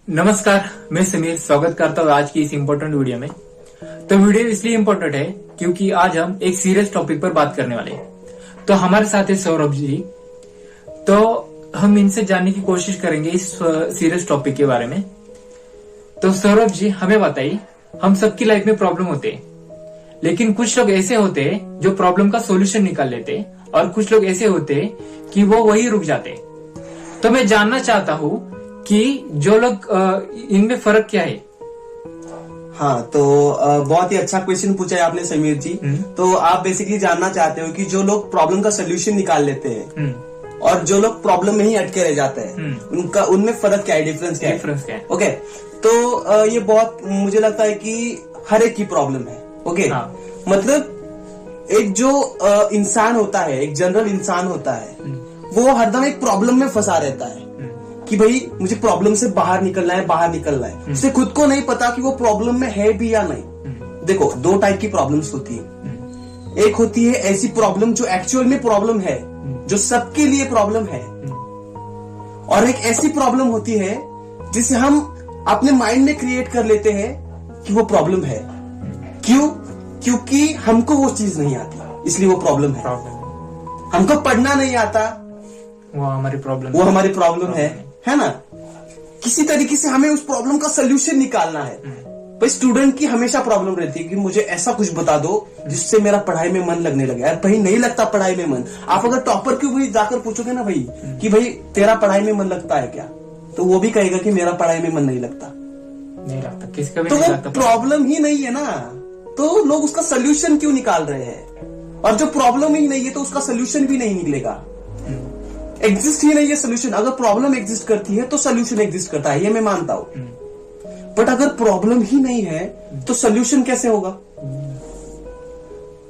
नमस्कार, मैं समीर स्वागत करता हूँ आज की इस इम्पोर्टेंट वीडियो में। तो वीडियो इसलिए इम्पोर्टेंट है क्योंकि आज हम एक सीरियस टॉपिक पर बात करने वाले हैं। तो हमारे साथ है सौरभ जी। तो हम इनसे जानने की कोशिश करेंगे इस सीरियस टॉपिक के बारे में। तो सौरभ जी, हमें बताइए, हम सबकी लाइफ में प्रॉब्लम होते हैं, लेकिन कुछ लोग ऐसे होते हैं जो प्रॉब्लम का सोल्यूशन निकाल लेते हैं और कुछ लोग ऐसे होते हैं कि वो वही रुक जाते हैं। तो मैं जानना चाहता हूँ कि जो लोग इनमें फर्क क्या है। हाँ, तो बहुत ही अच्छा क्वेश्चन पूछा है आपने समीर जी। तो आप बेसिकली जानना चाहते हो कि जो लोग प्रॉब्लम का सोल्यूशन निकाल लेते हैं और जो लोग प्रॉब्लम में ही अटके रह जाते हैं, उनमें फर्क क्या है, डिफरेंस क्या है? ओके, तो ये बहुत मुझे लगता है कि हर एक की प्रॉब्लम है। ओके, मतलब एक जो इंसान होता है, एक जनरल इंसान होता है, वो हरदम एक प्रॉब्लम में फंसा रहता है कि भाई मुझे प्रॉब्लम से बाहर निकलना है। उसे खुद को नहीं पता कि वो प्रॉब्लम में है भी या नहीं। देखो, दो टाइप की प्रॉब्लम्स होती है। एक होती है ऐसी प्रॉब्लम जो एक्चुअल में प्रॉब्लम है, जो सबके लिए प्रॉब्लम है, और एक ऐसी प्रॉब्लम होती है जिसे हम अपने माइंड में क्रिएट कर लेते हैं कि वो प्रॉब्लम है। क्यों? क्योंकि हमको वो चीज नहीं आती, इसलिए वो प्रॉब्लम है। हमको पढ़ना नहीं आता, वो हमारी प्रॉब्लम है ना। किसी तरीके से हमें उस प्रॉब्लम का सोल्यूशन निकालना है। भाई स्टूडेंट की हमेशा प्रॉब्लम रहती है कि मुझे ऐसा कुछ बता दो जिससे मेरा पढ़ाई में मन लगने लगे। यार भाई, नहीं लगता पढ़ाई में मन। आप अगर टॉपर को भी जाकर पूछोगे ना भाई कि भाई तेरा पढ़ाई में मन लगता है क्या, तो वो भी कहेगा कि मेरा पढ़ाई में मन नहीं लगता। किसका भी तो नहीं वो लगता। प्रॉब्लम ही नहीं है ना, तो लोग उसका सोल्यूशन क्यों निकाल रहे हैं? और जो प्रॉब्लम ही नहीं है तो उसका सोल्यूशन भी नहीं निकलेगा। एग्जिस्ट ही नहीं है सोल्यूशन। अगर प्रॉब्लम एग्जिस्ट करती है तो सोल्यूशन एग्जिस्ट करता है, ये मैं मानता हूं। बट अगर प्रॉब्लम ही नहीं है तो सोल्यूशन कैसे होगा?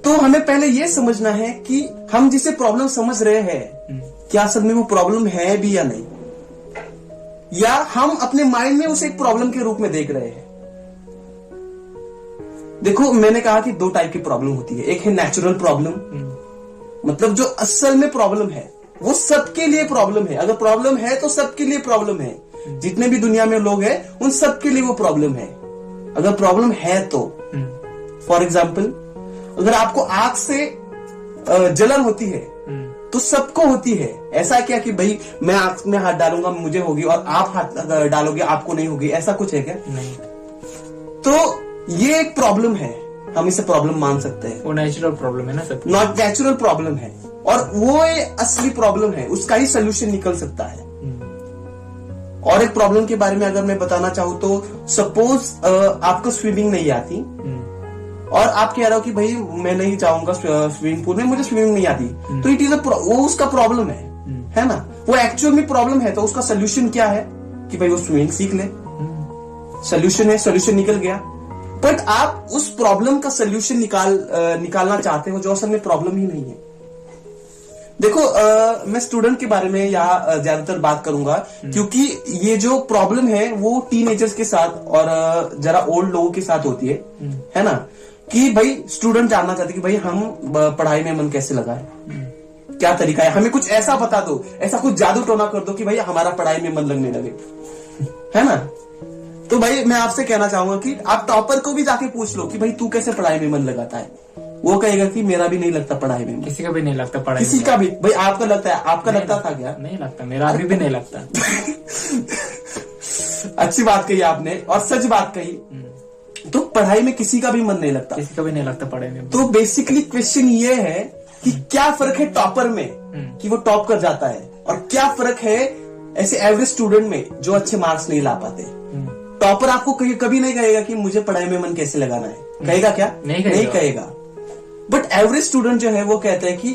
तो हमें पहले ये समझना है कि हम जिसे प्रॉब्लम समझ रहे हैं, क्या असल में वो प्रॉब्लम है भी या नहीं, या हम अपने माइंड में उसे एक प्रॉब्लम के रूप में देख रहे हैं। देखो, मैंने कहा कि दो टाइप की प्रॉब्लम होती है। एक है नेचुरल प्रॉब्लम, मतलब जो असल में प्रॉब्लम है, वो सबके लिए प्रॉब्लम है। अगर प्रॉब्लम है तो सबके लिए प्रॉब्लम है। जितने भी दुनिया में लोग हैं उन सबके लिए वो प्रॉब्लम है, अगर प्रॉब्लम है तो। फॉर एग्जाम्पल, अगर आपको आग से जलन होती है तो सबको होती है। ऐसा क्या कि भाई मैं आग में हाथ डालूंगा मुझे होगी और आप हाथ डालोगे आपको नहीं होगी, ऐसा कुछ है क्या? नहीं। तो ये एक प्रॉब्लम है, हम इसे प्रॉब्लम मान सकते हैं। वो नेचुरल प्रॉब्लम है ना, सब नॉट नेचुरल प्रॉब्लम है, और वो असली प्रॉब्लम है, उसका ही सोल्यूशन निकल सकता है। और एक प्रॉब्लम के बारे में अगर मैं बताना चाहूं तो सपोज आपको स्विमिंग नहीं आती और आप कह रहे हो कि भाई मैं नहीं जाऊंगा स्विमिंग पूल में, मुझे स्विमिंग नहीं आती, तो इट इज वो उसका प्रॉब्लम है ना। वो एक्चुअल में प्रॉब्लम है, तो उसका सोल्यूशन क्या है कि भाई वो स्विमिंग सीख ले। सोल्यूशन है, सोल्यूशन निकल गया। बट आप उस प्रॉब्लम का सोल्यूशन निकालना चाहते हो जो असल में प्रॉब्लम ही नहीं है। देखो, मैं स्टूडेंट के बारे में यहाँ ज्यादातर बात करूंगा, क्योंकि ये जो प्रॉब्लम है वो टीनेजर्स के साथ और जरा ओल्ड लोगों के साथ होती है ना। कि भाई स्टूडेंट जानना चाहते कि भाई हम पढ़ाई में मन कैसे लगाए, क्या तरीका है, हमें कुछ ऐसा बता दो, ऐसा कुछ जादू टोना कर दो कि भाई हमारा पढ़ाई में मन लगने लगे, है ना। तो भाई मैं आपसे कहना चाहूंगा कि आप टॉपर को भी जाके पूछ लो कि भाई तू कैसे पढ़ाई में मन लगाता है, वो कहेगा कि मेरा भी नहीं लगता पढ़ाई में। किसी का भी नहीं लगता पढ़ाई, किसी का भी। भाई आपका लगता है? आपका लगता था क्या? नहीं लगता, मेरा अभी भी नहीं लगता। अच्छी बात कही आपने और सच बात कही। तो पढ़ाई में किसी का भी मन नहीं लगता, किसी का भी नहीं लगता पढ़ाई में। तो बेसिकली क्वेश्चन ये है कि क्या फर्क है टॉपर में कि वो टॉप कर जाता है, और क्या फर्क है ऐसे एवरेज स्टूडेंट में जो अच्छे मार्क्स नहीं ला पाते। टॉपर आपको कभी नहीं कहेगा कि मुझे पढ़ाई में मन कैसे लगाना है, कहेगा क्या? नहीं कहेगा। बट एवरेज स्टूडेंट जो है वो कहता है कि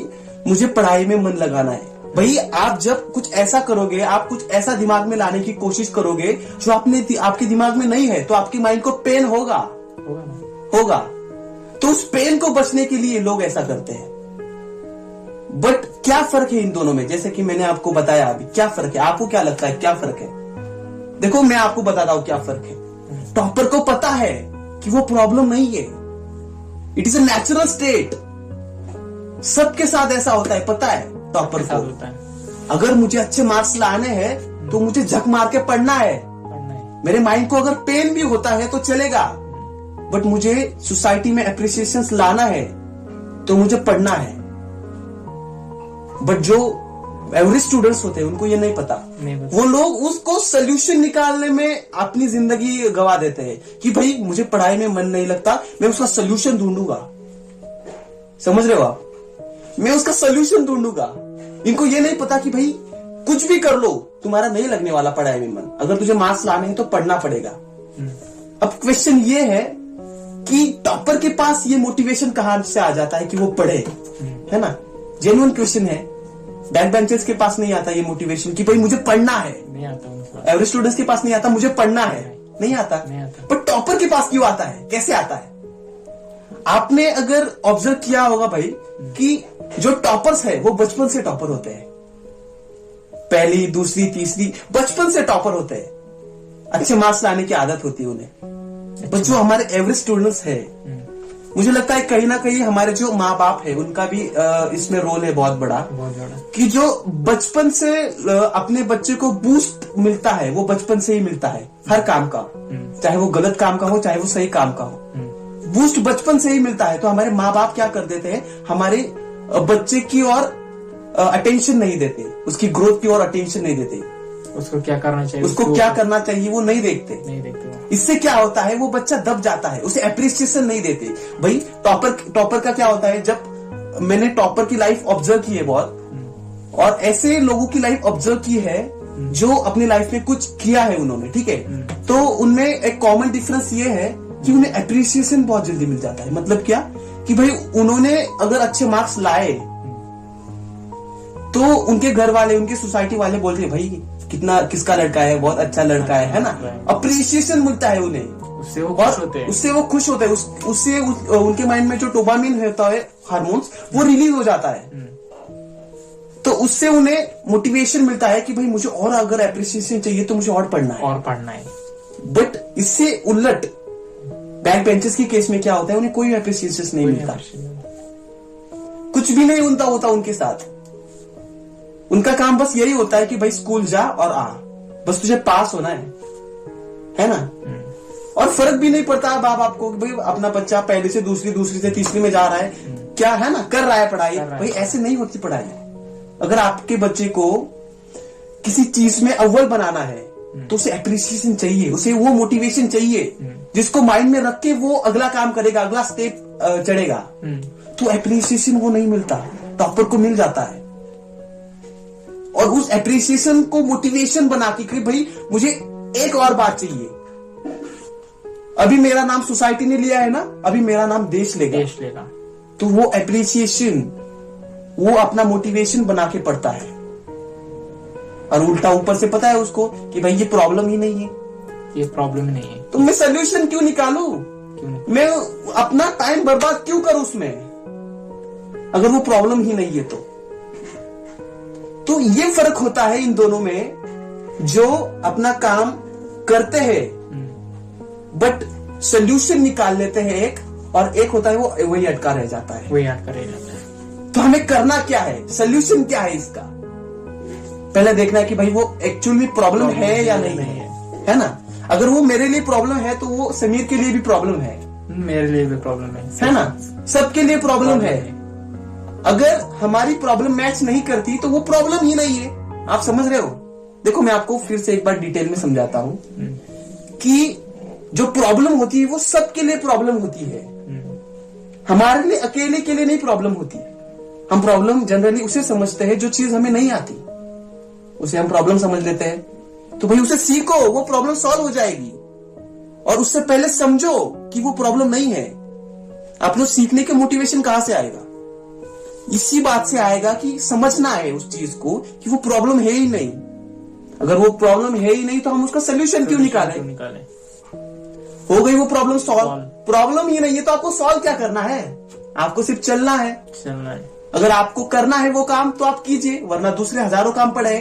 मुझे पढ़ाई में मन लगाना है। भाई आप जब कुछ ऐसा करोगे, आप कुछ ऐसा दिमाग में लाने की कोशिश करोगे जो आपके दिमाग में नहीं है, तो आपके माइंड को पेन होगा। तो उस पेन को बचने के लिए लोग ऐसा करते हैं। बट क्या फर्क है इन दोनों में? जैसे कि मैंने आपको बताया अभी, क्या फर्क है? आपको क्या लगता है क्या फर्क है? देखो, मैं आपको बताता हूं क्या फर्क है। टॉपर को पता है कि वो प्रॉब्लम नहीं है, it is a natural state. सबके साथ ऐसा होता है, पता है टॉपर को। अगर मुझे अच्छे मार्क्स लाने हैं तो मुझे झक मार के पढ़ना है, मेरे माइंड को अगर पेन भी होता है तो चलेगा, बट मुझे सोसाइटी में अप्रिसिएशन लाना है तो मुझे पढ़ना है। बट जो एवरेज स्टूडेंट्स होते हैं उनको ये नहीं पता। वो लोग उसको सोल्यूशन निकालने में अपनी जिंदगी गवा देते हैं कि भाई मुझे पढ़ाई में मन नहीं लगता, मैं उसका सोल्यूशन ढूंढूंगा। समझ रहे हो आप? मैं उसका सोल्यूशन ढूंढूंगा। इनको ये नहीं पता कि भाई कुछ भी कर लो, तुम्हारा नहीं लगने वाला पढ़ाई में मन। अगर तुझे मार्क्स लाने हैं तो पढ़ना पड़ेगा। अब क्वेश्चन ये है कि टॉपर के पास ये मोटिवेशन कहां से आ जाता है कि वो पढ़े, है ना? जेन्युइन क्वेश्चन है। बैक बेंचर्स के पास नहीं आता ये मोटिवेशन कि भाई मुझे पढ़ना है। नहीं आता। एवरेज स्टूडेंट्स के पास नहीं आता मुझे पढ़ना है, नहीं आता। पर टॉपर के पास क्यों आता है? कैसे आता है? आपने अगर ऑब्जर्व किया होगा भाई कि जो टॉपर्स है वो बचपन से टॉपर होते हैं। पहली, दूसरी, तीसरी, बचपन से टॉपर होते हैं। अच्छे मार्क्स लाने की आदत होती है उन्हें। बट जो हमारे एवरेज स्टूडेंट्स है, मुझे लगता है कहीं ना कहीं हमारे जो माँ बाप है उनका भी इसमें रोल है बहुत बड़ा कि जो बचपन से अपने बच्चे को बूस्ट मिलता है वो बचपन से ही मिलता है हर काम का, चाहे वो गलत काम का हो चाहे वो सही काम का हो। बूस्ट बचपन से ही मिलता है। तो हमारे माँ बाप क्या कर देते हैं, हमारे बच्चे की ओर अटेंशन नहीं देते, उसकी ग्रोथ की ओर अटेंशन नहीं देते। उसको क्या करना चाहिए, उसको क्या करना चाहिए वो नहीं देखते। इससे क्या होता है, वो बच्चा दब जाता है, उसे अप्रिसिएशन नहीं देते। भाई टॉपर का क्या होता है, जब मैंने टॉपर की लाइफ ऑब्जर्व की है बहुत, और ऐसे लोगों की लाइफ ऑब्जर्व की है जो अपनी लाइफ में कुछ किया है उन्होंने, ठीक है, तो उनमें एक कॉमन डिफरेंस ये है कि उन्हें अप्रिसिएशन बहुत जल्दी मिल जाता है। मतलब क्या कि भाई उन्होंने अगर अच्छे मार्क्स लाए तो उनके घर वाले, उनके सोसाइटी वाले बोलते हैं भाई किसका लड़का है, बहुत अच्छा लड़का है ना। अप्रिसिएशन मिलता है उन्हें, उससे वो खुश होते हैं। उससे उनके माइंड में जो डोपामिन होता है, हार्मोन्स, वो रिलीज हो जाता है। तो उससे उन्हें मोटिवेशन मिलता है कि भाई मुझे और अगर अप्रिसिएशन चाहिए तो मुझे और पढ़ना है। बट इससे उलट बैक बेंचर्स की केस में क्या होता है, उन्हें कोई अप्रिसिएशन नहीं मिलता, कुछ भी नहीं होता उनके साथ। उनका काम बस यही होता है कि भाई स्कूल जा और आ, बस तुझे पास होना है ना। और फर्क भी नहीं पड़ता बाप आपको कि भाई अपना बच्चा पहले से दूसरी से तीसरी में जा रहा है, क्या है ना, कर रहा है पढ़ाई। भाई ऐसे नहीं होती पढ़ाई। अगर आपके बच्चे को किसी चीज में अव्वल बनाना है तो उसे अप्रिसिएशन चाहिए, उसे वो मोटिवेशन चाहिए जिसको माइंड में रख के वो अगला काम करेगा, अगला स्टेप चढ़ेगा। तो अप्रिसिएशन वो नहीं मिलता, टॉपर को मिल जाता है। और उस अप्रिसिएशन को मोटिवेशन बना के कि भाई मुझे एक और बात चाहिए। अभी मेरा नाम सोसाइटी ने लिया है ना, अभी मेरा नाम देश लेगा। तो वो अप्रिसिएशन वो अपना मोटिवेशन बना के पढ़ता है। और उल्टा ऊपर से पता है उसको कि भाई ये प्रॉब्लम ही नहीं है, तो मैं सोल्यूशन क्यों निकालूं, मैं अपना टाइम बर्बाद क्यों करूं उसमें, अगर वो प्रॉब्लम ही नहीं है तो ये फर्क होता है इन दोनों में। जो अपना काम करते हैं बट सोल्यूशन निकाल लेते हैं एक, और एक होता है वो वही अटका रह जाता है। तो हमें करना क्या है, सोल्यूशन क्या है इसका, पहले देखना है कि भाई वो एक्चुअली प्रॉब्लम है या नहीं है ना। अगर वो मेरे लिए प्रॉब्लम है तो वो समीर के लिए भी प्रॉब्लम है, मेरे लिए भी प्रॉब्लम है ना, सबके लिए प्रॉब्लम है। अगर हमारी प्रॉब्लम मैच नहीं करती तो वो प्रॉब्लम ही नहीं है। आप समझ रहे हो? देखो मैं आपको फिर से एक बार डिटेल में समझाता हूं कि जो प्रॉब्लम होती है वो सबके लिए प्रॉब्लम होती है, हमारे लिए अकेले के लिए नहीं प्रॉब्लम होती। हम प्रॉब्लम जनरली उसे समझते हैं जो चीज हमें नहीं आती, उसे हम प्रॉब्लम समझ लेते हैं। तो भाई उसे सीखो, वो प्रॉब्लम सॉल्व हो जाएगी। और उससे पहले समझो कि वो प्रॉब्लम नहीं है। आप लोग सीखने के मोटिवेशन कहां से आएगा? इसी बात से आएगा कि समझना है उस चीज को कि वो प्रॉब्लम है ही नहीं। अगर वो प्रॉब्लम है ही नहीं तो हम उसका सोल्यूशन क्यों निकालें? हो गई वो प्रॉब्लम सॉल्व। प्रॉब्लम ही नहीं है तो आपको सॉल्व क्या करना है? आपको सिर्फ चलना है। अगर आपको करना है वो काम तो आप कीजिए, वरना दूसरे हजारों काम पड़े।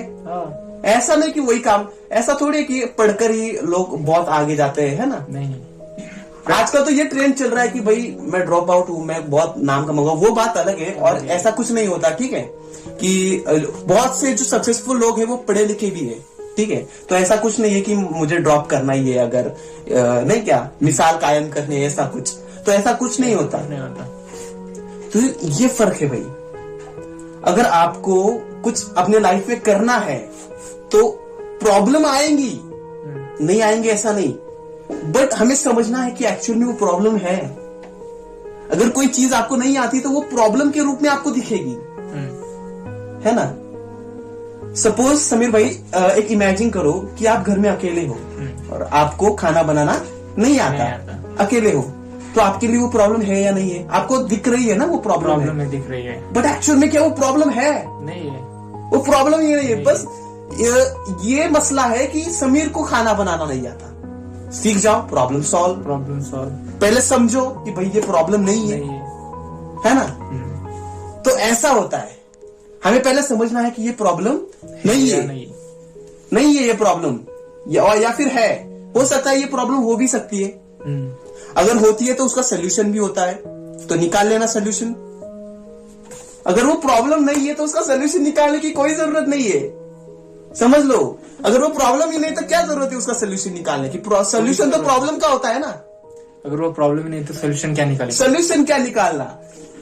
ऐसा नहीं कि वही काम, ऐसा थोड़ी कि पढ़कर ही लोग बहुत आगे जाते हैं, है ना। नहीं, आजकल तो ये ट्रेंड चल रहा है कि भाई मैं ड्रॉप आउट हूं, मैं बहुत नाम कमाऊंगा, वो बात अलग है। और ऐसा कुछ नहीं होता, ठीक है, कि बहुत से जो सक्सेसफुल लोग हैं वो पढ़े लिखे भी है, ठीक है, तो ऐसा कुछ नहीं है कि मुझे ड्रॉप करना ही है, अगर नहीं क्या मिसाल कायम करनी है, ऐसा कुछ, तो ऐसा कुछ नहीं होता। तो ये फर्क है भाई। अगर आपको कुछ अपने लाइफ में करना है तो प्रॉब्लम आएंगी, नहीं आएंगे ऐसा नहीं, बट हमें समझना है कि एक्चुअल में वो प्रॉब्लम है। अगर कोई चीज आपको नहीं आती तो वो प्रॉब्लम के रूप में आपको दिखेगी, है ना। सपोज समीर भाई, एक इमेजिन करो कि आप घर में अकेले हो और आपको खाना बनाना नहीं आता, अकेले हो, तो आपके लिए वो प्रॉब्लम है या नहीं है? आपको दिख रही है ना वो प्रॉब्लम है, दिख रही है, बट एक्चुअल में क्या वो प्रॉब्लम है? नहीं है, वो प्रॉब्लम ही नहीं है। बस ये मसला है कि समीर को खाना बनाना नहीं आता। सीख जाओ, प्रॉब्लम सॉल्व। पहले समझो कि भाई ये प्रॉब्लम नहीं है ना। तो ऐसा होता है, हमें पहले समझना है कि ये प्रॉब्लम नहीं है, नहीं है ये प्रॉब्लम, या फिर है, हो सकता है ये प्रॉब्लम हो भी सकती है। अगर होती है तो उसका सोल्यूशन भी होता है, तो निकाल लेना सोल्यूशन। अगर वो प्रॉब्लम नहीं है तो उसका सोल्यूशन निकालने की कोई जरूरत नहीं है, समझ लो। अगर वो प्रॉब्लम ही नहीं तो क्या जरूरत है उसका सोल्यूशन निकालने की? सोल्यूशन तो प्रॉब्लम का होता है ना। अगर वो प्रॉब्लम ही नहीं तो सोल्यूशन क्या निकालना? सोल्यूशन क्या निकालना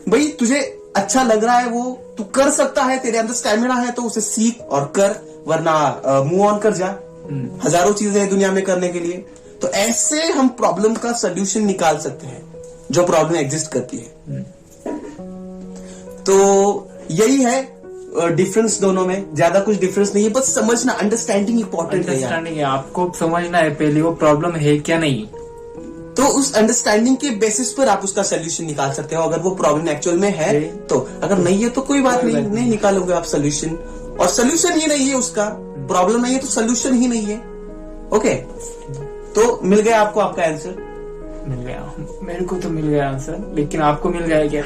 भाई? तुझे अच्छा लग रहा है, वो तू कर सकता है, तेरे अंदर स्टैमिना है तो उसे सीख और कर, वरना मूव ऑन कर जा। हजारों चीजें हैं दुनिया में करने के लिए। तो ऐसे हम प्रॉब्लम का सोल्यूशन निकाल सकते हैं जो प्रॉब्लम एग्जिस्ट करती है। तो यही है डिफरेंस दोनों में, ज्यादा कुछ डिफरेंस नहीं है, बस समझना, अंडरस्टैंडिंग इंपॉर्टेंट है। अंडरस्टैंडिंग है, आपको समझना है पहले वो प्रॉब्लम है क्या नहीं, तो उस अंडरस्टैंडिंग के बेसिस पर आप उसका सोल्यूशन निकाल सकते हो। अगर वो प्रॉब्लम एक्चुअल में है तो, अगर नहीं है तो कोई बात नहीं निकालोगे आप सोल्यूशन। और सोल्यूशन ही नहीं है उसका, प्रॉब्लम नहीं है तो सोल्यूशन ही नहीं है। ओके, तो मिल गया आपको आपका आंसर? मिल गया, मेरे को तो मिल गया आंसर, लेकिन आपको मिल गया क्या?